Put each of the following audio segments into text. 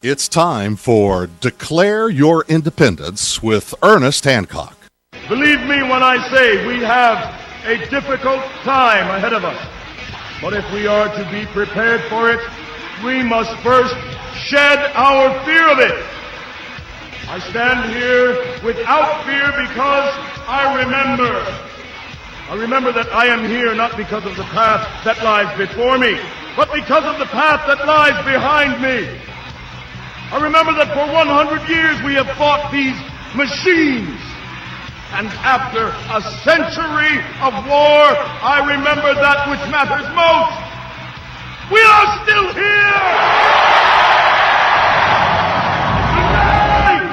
It's time for Declare Your Independence with Ernest Hancock. Believe me when I say we have a difficult time ahead of us. But if we are to be prepared for it, we must first shed our fear of it. I stand here without fear because I remember that I am here not because of the path that lies before me, but because of the path that lies behind me. I remember that for 100 years we have fought these machines. And after a century of war, I remember that which matters most. We are still here! Tonight,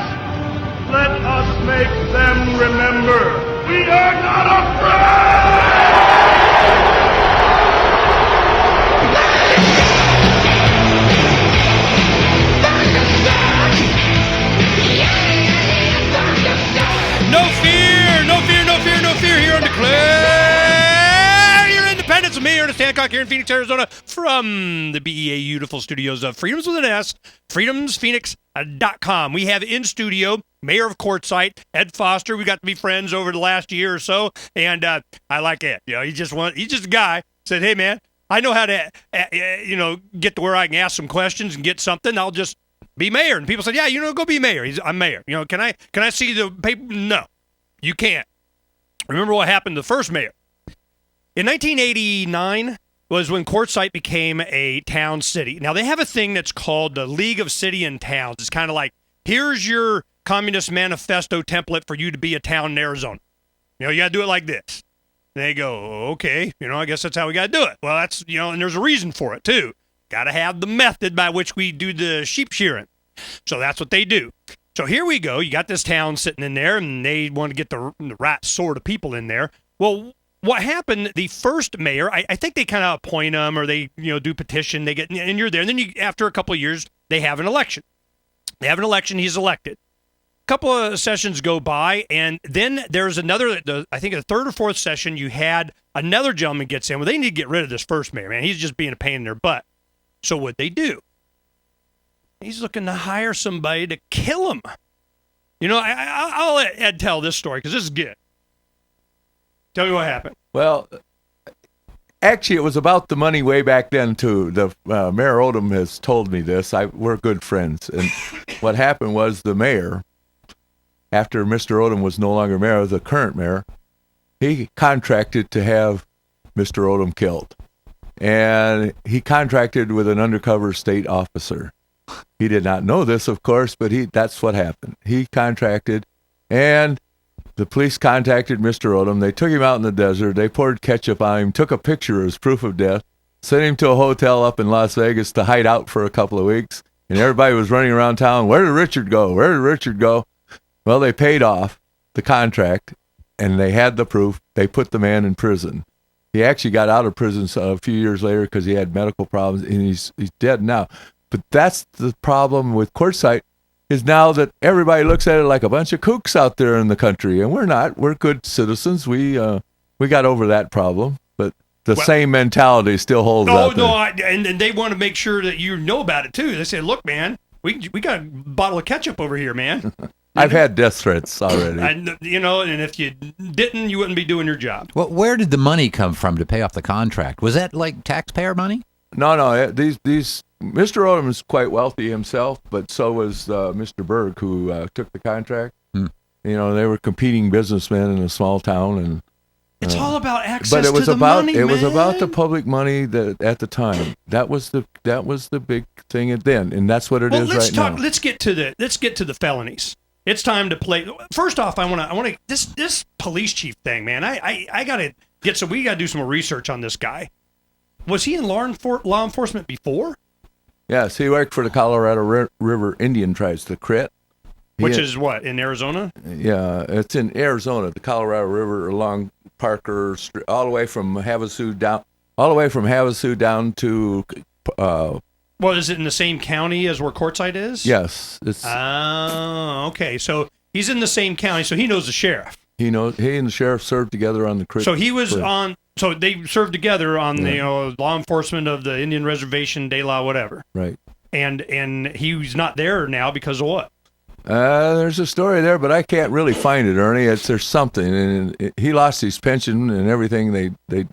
let us make them remember we are not afraid! No fear, no fear, no fear, no fear here on Declare Your Independence with me, Ernest Hancock, here in Phoenix, Arizona, from the BEA beautiful studios of Freedoms with an S, freedomsphoenix.com. We have in studio Mayor of Quartzite, Ed Foster. We got to be friends over the last year or so, and I like Ed. You know, he's just a guy. Said, hey man, I know how to, get to where I can ask some questions and get something. I'll just be mayor. And people said, yeah, go be mayor. I'm mayor. Can I see the paper? No, you can't. Remember what happened to the first mayor? In 1989 was when Quartzite became a town city. Now, they have a thing that's called the League of City and Towns. It's kind of like, here's your Communist Manifesto template for you to be a town in Arizona. You got to do it like this. And they go, okay, I guess that's how we got to do it. Well, that's, and there's a reason for it, too. Got to have the method by which we do the sheep shearing. So that's what they do. So here we go. You got this town sitting in there, and they want to get the right sort of people in there. Well, what happened, the first mayor, I think they kind of appoint them, or they, do petition. They get, and you're there. And then after a couple of years, they have an election. He's elected. A couple of sessions go by, and then there's another, I think the third or fourth session, you had another gentleman gets in. Well, they need to get rid of this first mayor, man. He's just being a pain in their butt. So what'd they do? He's looking to hire somebody to kill him. I'll let Ed tell this story because this is good. Tell me what happened. Well, actually, it was about the money way back then, too. Mayor Odom has told me this. We're good friends. And what happened was the mayor, after Mr. Odom was no longer mayor, the current mayor, he contracted to have Mr. Odom killed. And he contracted with an undercover state officer. He did not know this, of course, but that's what happened. He contracted, and the police contacted Mr. Odom. They took him out in the desert. They poured ketchup on him, took a picture as proof of death, sent him to a hotel up in Las Vegas to hide out for a couple of weeks, and everybody was running around town, where did Richard go? Where did Richard go? Well, they paid off the contract, and they had the proof. They put the man in prison. He actually got out of prison a few years later because he had medical problems, and he's dead now. But that's the problem with Quartzite, is now that everybody looks at it like a bunch of kooks out there in the country, and we're not. We're good citizens. We got over that problem, but the same mentality still holds out there. And they want to make sure that you know about it too. They say, look, man, we got a bottle of ketchup over here, man. I've had death threats already. And if you didn't, you wouldn't be doing your job. Well, where did the money come from to pay off the contract? Was that like taxpayer money? No. These Mr. Odom is quite wealthy himself, but so was Mr. Berg, who took the contract. They were competing businessmen in a small town, and it's all about access but it was to the about, money, It man. was about the public money that at the time. That was the big thing then, and that's what it is right now. Let's get to the felonies. It's time to play. First off, I want to this police chief thing, man. I gotta get we gotta do some more research on this guy. Was he in law enforcement before? Yes, he worked for the Colorado River Indian tribes, the Crit. Which is what, in Arizona? Yeah, it's in Arizona, the Colorado River along Parker Street, all the way from Havasu down to. Well, is it in the same county as where Quartzite is? Yes. Oh, okay. So he's in the same county, so he knows the sheriff. He and the sheriff served together on the Crit. So he was on. So they served together on the law enforcement of the Indian Reservation, De La, whatever. Right. and he's not there now because of what? There's a story there, but I can't really find it, Ernie. There's something, and he lost his pension and everything. They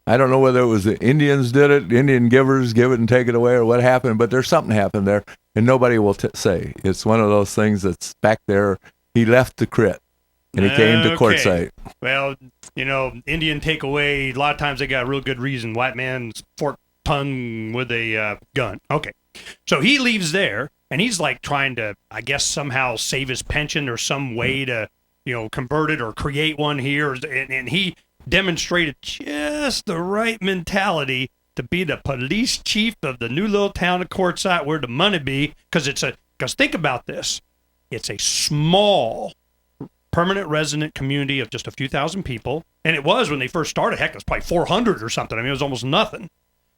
I don't know whether it was the Indians did it, Indian givers give it and take it away, or what happened, but there's something happened there, and nobody will say. It's one of those things that's back there. He left the crit, and he came to Quartzite. Well, Indian takeaway, a lot of times they got a real good reason. White man's forked tongue with a gun. Okay. So he leaves there, and he's like trying to, I guess, somehow save his pension or some way to, convert it or create one here. And he demonstrated just the right mentality to be the police chief of the new little town of Quartzite where the money be, because think about this. It's a small permanent resident community of just a few thousand people. And it was when they first started. Heck, it was probably 400 or something. I mean, it was almost nothing.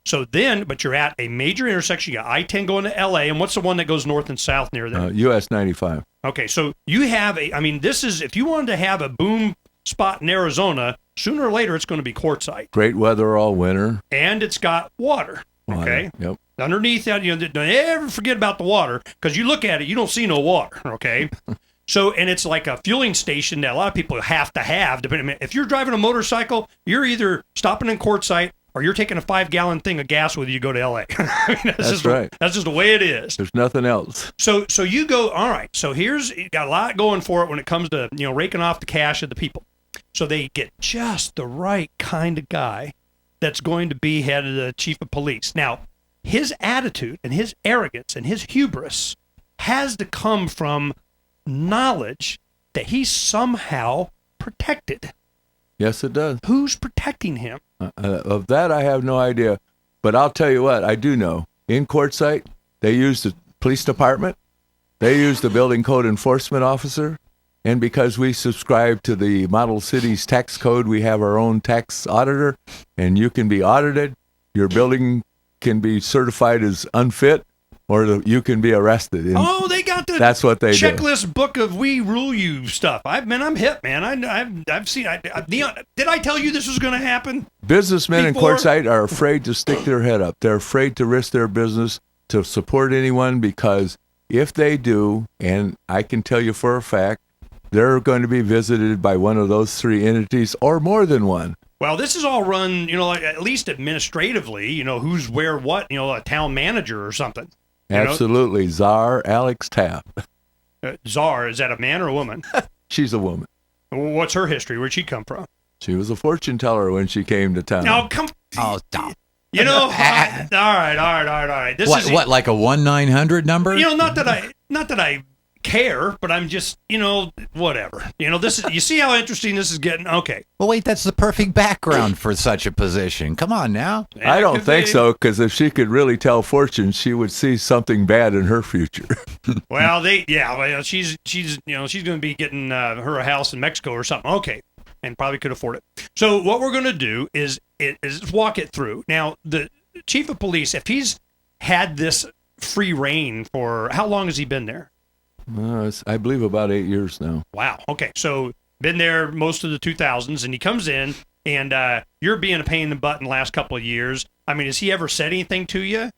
So then, but you're at a major intersection. You got I-10 going to L.A., and what's the one that goes north and south near there? US 95. Okay, so you have this is, if you wanted to have a boom spot in Arizona, sooner or later it's going to be Quartzite. Great weather all winter. And it's got water. Okay? Yep. Underneath that, don't ever forget about the water, because you look at it, you don't see no water, okay? So, and it's like a fueling station that a lot of people have to have. If you're driving a motorcycle, you're either stopping in Quartzite or you're taking a 5-gallon thing of gas with you to go to L.A. That's right. That's just the way it is. There's nothing else. So you go, all right, so you got a lot going for it when it comes to, raking off the cash of the people. So they get just the right kind of guy that's going to be head of the chief of police. Now, his attitude and his arrogance and his hubris has to come from knowledge that he's somehow protected. Yes, it does. Who's protecting him? Of that, I have no idea. But I'll tell you what, I do know. In Quartzite, they use the police department. They use the building code enforcement officer. And because we subscribe to the Model Cities tax code, we have our own tax auditor. And you can be audited. Your building can be certified as unfit, or you can be arrested. And they got the that's what they checklist book of we rule you stuff. I'm hip, man. I've seen. Did I tell you this was going to happen? Businessmen in Quartzite are afraid to stick their head up. They're afraid to risk their business to support anyone, because if they do, and I can tell you for a fact, they're going to be visited by one of those three entities or more than one. Well, this is all run, like at least administratively, who's where what, a town manager or something. Absolutely. Czar Alex Tapp. Czar, is that a man or a woman? She's a woman. What's her history? Where'd she come from? She was a fortune teller when she came to town. Oh, come. Oh, stop. All right. This is what, like a 1-900 number? Not that I care, but I'm just, whatever. This is, you see how interesting this is getting? Okay. Well, wait, that's the perfect background for such a position. Come on now. I don't think so, because if she could really tell fortunes, she would see something bad in her future. Well, she's going to be getting her a house in Mexico or something. Okay. And probably could afford it. So what we're going to do is walk it through. Now, the chief of police, if he's had this free reign for, how long has he been there? I believe about 8 years now. Wow. Okay. So been there most of the 2000s, and he comes in, and you're being a pain in the butt in the last couple of years. I mean, has he ever said anything to you?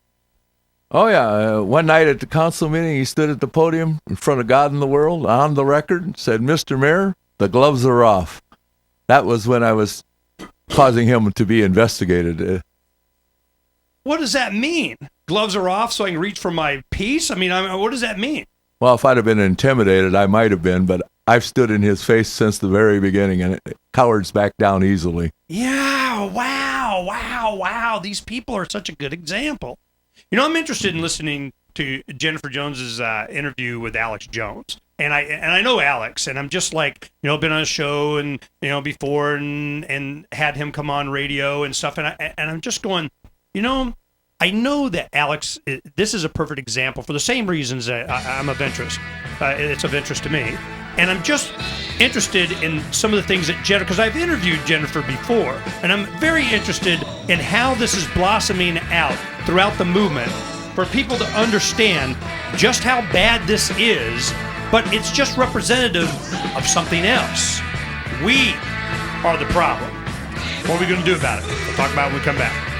Oh, yeah. One night at the council meeting, he stood at the podium in front of God and the world, on the record, said, "Mr. Mayor, the gloves are off." That was when I was causing him to be investigated. What does that mean? Gloves are off so I can reach for my piece? I mean, what does that mean? Well, if I'd have been intimidated, I might have been, but I've stood in his face since the very beginning, and cowards back down easily. Yeah, wow. These people are such a good example. I'm interested in listening to Jennifer Jones's interview with Alex Jones. And I know Alex, and I'm just like, been on a show and, before and had him come on radio and stuff. And I'm just going, I know that Alex, this is a perfect example for the same reasons that I'm of interest. It's of interest to me. And I'm just interested in some of the things that Jennifer, because I've interviewed Jennifer before, and I'm very interested in how this is blossoming out throughout the movement for people to understand just how bad this is, but it's just representative of something else. We are the problem. What are we going to do about it? We'll talk about it when we come back.